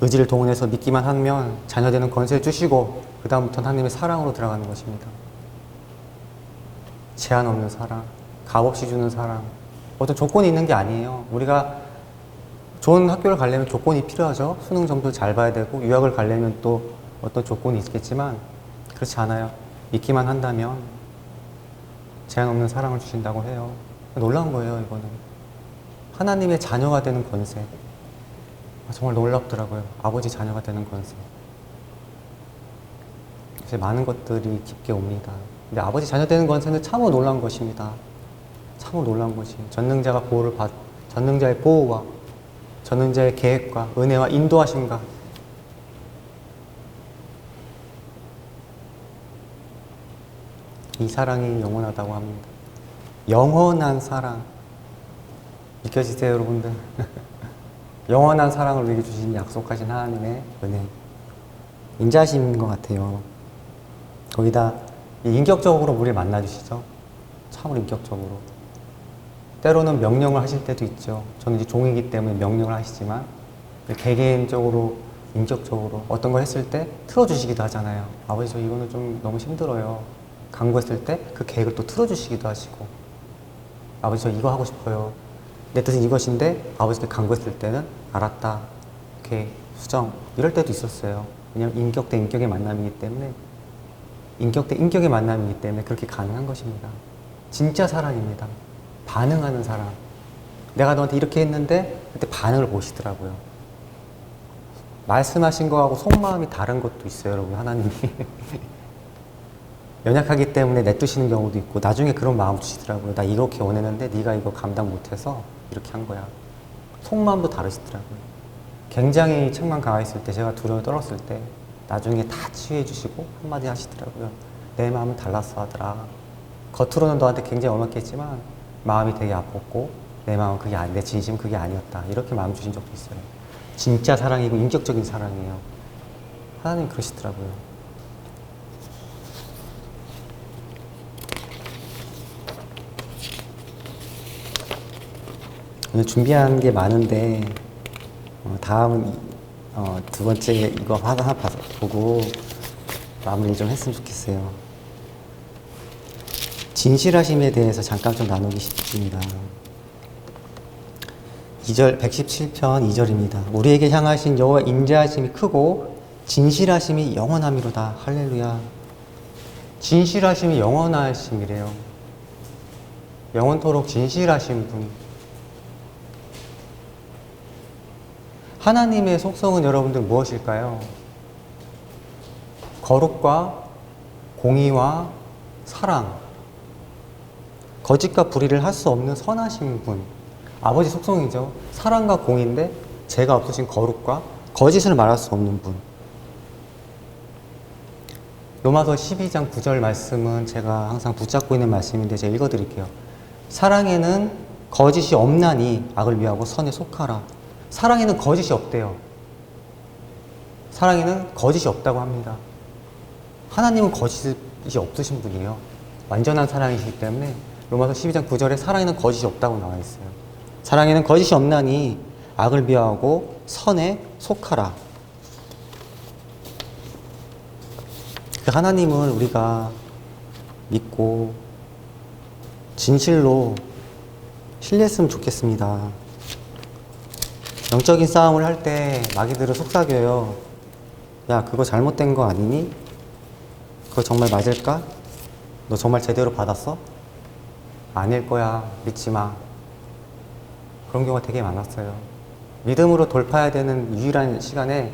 의지를 동원해서 믿기만 하면 자녀되는 권세를 주시고 그 다음부터는 하나님의 사랑으로 들어가는 것입니다. 제한 없는 사랑, 값없이 주는 사랑. 어떤 조건이 있는 게 아니에요. 우리가 좋은 학교를 가려면 조건이 필요하죠. 수능 점수를 잘 봐야 되고 유학을 가려면 또 어떤 조건이 있겠지만 그렇지 않아요. 믿기만 한다면 제한 없는 사랑을 주신다고 해요. 놀라운 거예요, 이거는. 하나님의 자녀가 되는 권세. 정말 놀랍더라고요. 아버지 자녀가 되는 권세. 그래서 많은 것들이 깊게 옵니다. 근데 아버지 자녀 되는 권세는 참으로 놀라운 것입니다. 참으로 놀라운 것이 전능자가 전능자의 보호와 전능자의 계획과 은혜와 인도하심과 이 사랑이 영원하다고 합니다. 영원한 사랑. 믿겨지세요, 여러분들? 영원한 사랑을 우리에게 주신 약속하신 하나님의 은혜. 인자하심인 것 같아요. 거기다 인격적으로 우리를 만나주시죠. 참으로 인격적으로. 때로는 명령을 하실 때도 있죠. 저는 이제 종이기 때문에 명령을 하시지만 개개인적으로, 인격적으로 어떤 걸 했을 때 틀어주시기도 하잖아요. 아버지 저 이거는 좀 너무 힘들어요. 강구했을 때 그 계획을 또 틀어주시기도 하시고 아버지 저 이거 하고 싶어요. 내 뜻은 이것인데 아버지께 강구했을 때는 알았다. 오케이. 수정. 이럴 때도 있었어요. 왜냐하면 인격 대 인격의 만남이기 때문에 인격 대 인격의 만남이기 때문에 그렇게 가능한 것입니다. 진짜 사랑입니다. 반응하는 사랑. 내가 너한테 이렇게 했는데 그때 반응을 보시더라고요. 말씀하신 거하고 속마음이 다른 것도 있어요, 여러분. 하나님이. 연약하기 때문에 내두시는 경우도 있고 나중에 그런 마음 주시더라고요. 나 이렇게 원했는데 네가 이거 감당 못해서 이렇게 한 거야. 속마음도 다르시더라고요. 굉장히 책망 강했을 때 제가 두려움에 떨었을 때 나중에 다 치유해 주시고 한마디 하시더라고요. 내 마음은 달랐어 하더라. 겉으로는 너한테 굉장히 엄했겠지만 마음이 되게 아팠고 내 마음은 그게 내 진심은 그게 아니었다. 이렇게 마음 주신 적도 있어요. 진짜 사랑이고 인격적인 사랑이에요. 하나님 그러시더라고요. 오늘 준비한 게 많은데 다음은 두 번째 이거 하나 보고 마무리 좀 했으면 좋겠어요. 진실하심에 대해서 잠깐 좀 나누기 싶습니다. 2절 117편 2절입니다. 우리에게 향하신 여호와 인자하심이 크고 진실하심이 영원함이로다. 할렐루야. 진실하심이 영원하심이래요. 영원토록 진실하신 분. 하나님의 속성은 여러분들 무엇일까요? 거룩과 공의와 사랑, 거짓과 불의를 할 수 없는 선하신 분. 아버지 속성이죠. 사랑과 공의인데 죄가 없으신 거룩과 거짓을 말할 수 없는 분. 로마서 12장 9절 말씀은 제가 항상 붙잡고 있는 말씀인데 제가 읽어드릴게요. 사랑에는 거짓이 없나니 악을 미워하고 선에 속하라. 사랑에는 거짓이 없대요. 사랑에는 거짓이 없다고 합니다. 하나님은 거짓이 없으신 분이에요. 완전한 사랑이시기 때문에 로마서 12장 9절에 사랑에는 거짓이 없다고 나와 있어요. 사랑에는 거짓이 없나니 악을 미워하고 선에 속하라. 그 하나님을 우리가 믿고 진실로 신뢰했으면 좋겠습니다. 영적인 싸움을 할 때 마귀들을 속삭여요. 야, 그거 잘못된 거 아니니? 그거 정말 맞을까? 너 정말 제대로 받았어? 아닐 거야. 믿지 마. 그런 경우가 되게 많았어요. 믿음으로 돌파해야 되는 유일한 시간에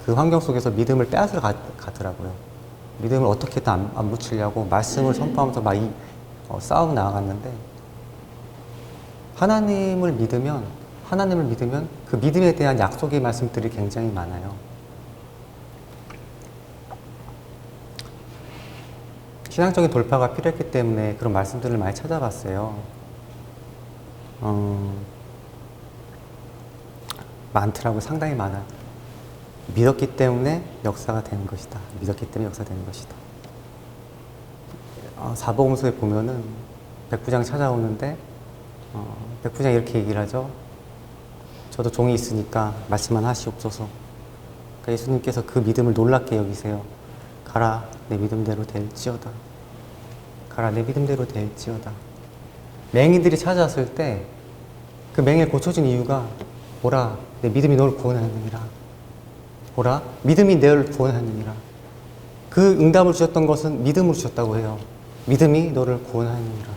그 환경 속에서 믿음을 빼앗으러 가더라고요. 믿음을 어떻게든 안 묻히려고 말씀을 선포하면서 막 싸우고 나아갔는데 하나님을 믿으면 그 믿음에 대한 약속의 말씀들이 굉장히 많아요. 신앙적인 돌파가 필요했기 때문에 그런 말씀들을 많이 찾아봤어요. 많더라고요. 상당히 많아요. 믿었기 때문에 역사가 되는 것이다. 믿었기 때문에 역사가 되는 것이다. 사복음서에 보면은 백부장 찾아오는데 백부장이 이렇게 얘기를 하죠. 저도 종이 있으니까 말씀만 하시옵소서. 그러니까 예수님께서 그 믿음을 놀랍게 여기세요. 가라, 내 믿음대로 될지어다. 가라, 내 믿음대로 될지어다. 맹인들이 찾아왔을 때 그 맹인을 고쳐준 이유가 보라, 내 믿음이 너를 구원하느니라. 보라, 믿음이 너를 구원하느니라. 그 응답을 주셨던 것은 믿음으로 주셨다고 해요. 믿음이 너를 구원하느니라.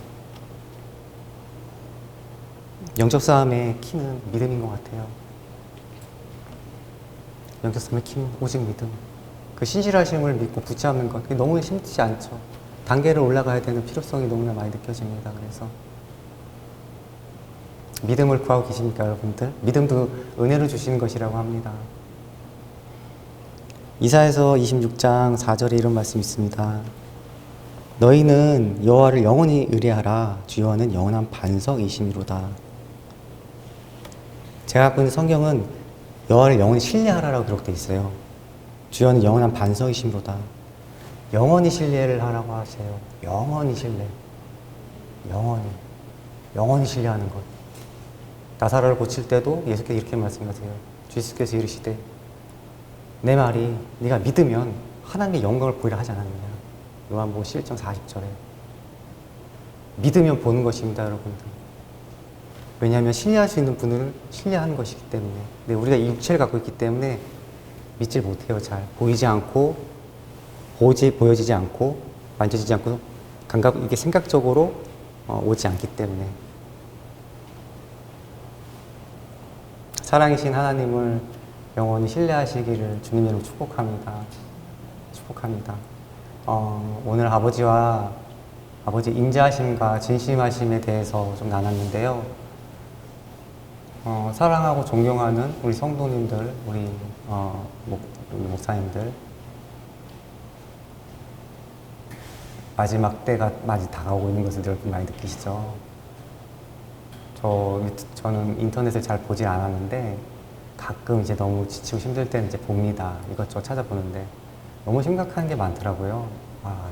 영적 싸움의 키는 믿음인 것 같아요. 영적 싸움의 키는 오직 믿음. 그 신실하심을 믿고 붙잡는 것, 그게 너무 힘들지 않죠. 단계를 올라가야 되는 필요성이 너무나 많이 느껴집니다. 그래서 믿음을 구하고 계십니까, 여러분들? 믿음도 은혜를 주시는 것이라고 합니다. 이사야서 26장 4절에 이런 말씀이 있습니다. 너희는 여호와를 영원히 의뢰하라. 주여는 영원한 반석이심이로다. 제가 갖고 있는 성경은 여호와를 영원히 신뢰하라라고 기록되어 있어요. 주여는 영원한 반석이심이로다. 영원히 신뢰를 하라고 하세요. 영원히 신뢰. 영원히 신뢰하는 것. 나사로를 고칠 때도 예수께서 이렇게 말씀하세요. 주 예수께서 이르시되 내 말이 네가 믿으면 하나님의 영광을 보이라 하지 않았느냐. 요한복음 11장 40절에 믿으면 보는 것입니다, 여러분들. 왜냐하면 신뢰할 수 있는 분을 신뢰하는 것이기 때문에. 근데 우리가 이 육체를 갖고 있기 때문에 믿질 못해요. 잘 보이지 않고 보여지지 않고 만져지지 않고 이게 생각적으로 오지 않기 때문에. 사랑이신 하나님을 영원히 신뢰하시기를 주님 이름으로 축복합니다. 오늘 아버지의 인자하심과 진심하심에 대해서 좀 나눴는데요. 사랑하고 존경하는 우리 성도님들, 우리 목사님들, 마지막 때가 많이 다가오고 있는 것을 여러분 많이 느끼시죠? 저는 인터넷을 잘 보진 않았는데 가끔 이제 너무 지치고 힘들 때는 이제 봅니다. 이것저것 찾아보는데 너무 심각한 게 많더라고요.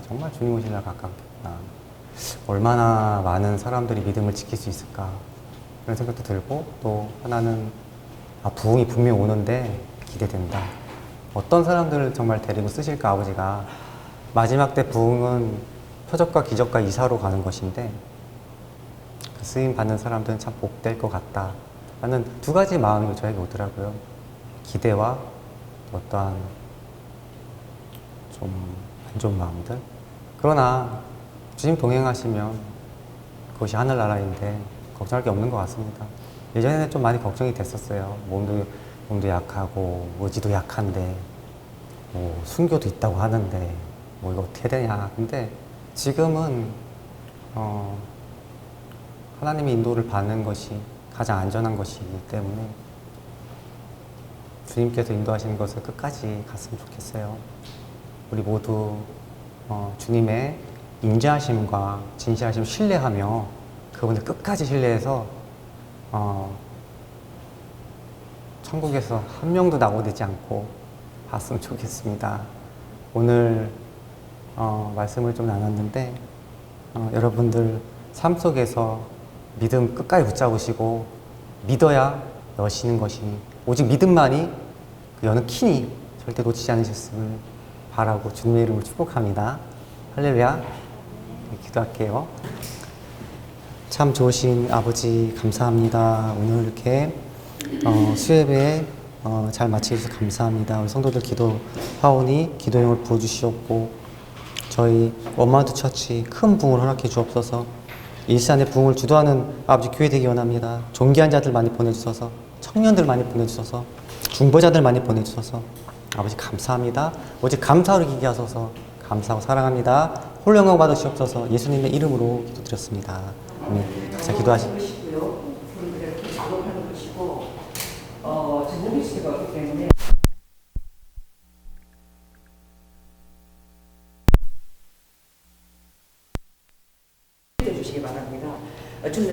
정말 주님 오실 날 가깝겠구나. 얼마나 많은 사람들이 믿음을 지킬 수 있을까 그런 생각도 들고, 또 하나는 부흥이 분명히 오는데 기대된다. 어떤 사람들을 정말 데리고 쓰실까 아버지가. 마지막 때 부흥은 표적과 기적과 이사로 가는 것인데 그 쓰임 받는 사람들은 참 복될 것 같다 라는 두 가지 마음이 저에게 오더라고요. 기대와 어떠한 좀 안 좋은 마음들. 그러나 주님 동행하시면 그것이 하늘나라인데 걱정할 게 없는 것 같습니다. 예전에는 좀 많이 걱정이 됐었어요. 몸도 약하고 의지도 약한데 순교도 있다고 하는데 이거 어떻게 되냐. 근데 지금은 하나님의 인도를 받는 것이 가장 안전한 것이기 때문에 주님께서 인도하시는 것을 끝까지 갔으면 좋겠어요. 우리 모두 주님의 인자하심과 진실하심을 신뢰하며 그분을 끝까지 신뢰해서 천국에서 한 명도 낙오되지 않고 봤으면 좋겠습니다. 오늘 말씀을 좀 나눴는데 여러분들 삶 속에서 믿음 끝까지 붙잡으시고 믿어야 여시는 것이니 오직 믿음만이 그 여는 키니 절대 놓치지 않으셨음을 바라고 주님의 이름으로 축복합니다. 할렐루야. 네, 기도할게요. 참 좋으신 아버지 감사합니다. 오늘 이렇게 수예배 잘 마치셔서 감사합니다. 우리 성도들 기도하오니 기도용을 부어주시옵고 저희 원마운트 처치 큰 부흥을 허락해 주옵소서. 일산의 부흥을 주도하는 아버지 교회 되기 원합니다. 존귀한 자들 많이 보내주셔서 청년들 많이 보내주셔서 중보자들 많이 보내주셔서 아버지 감사합니다. 오직 감사로 기게 하소서. 감사하고 사랑합니다. 홀로 영광 받으시옵소서. 예수님의 이름으로 기도드렸습니다. 아멘. 자, 기도하시고요. 이렇게 작업하는 것이고 전문의 시대가 없기 때문에 해주시기 바랍니다.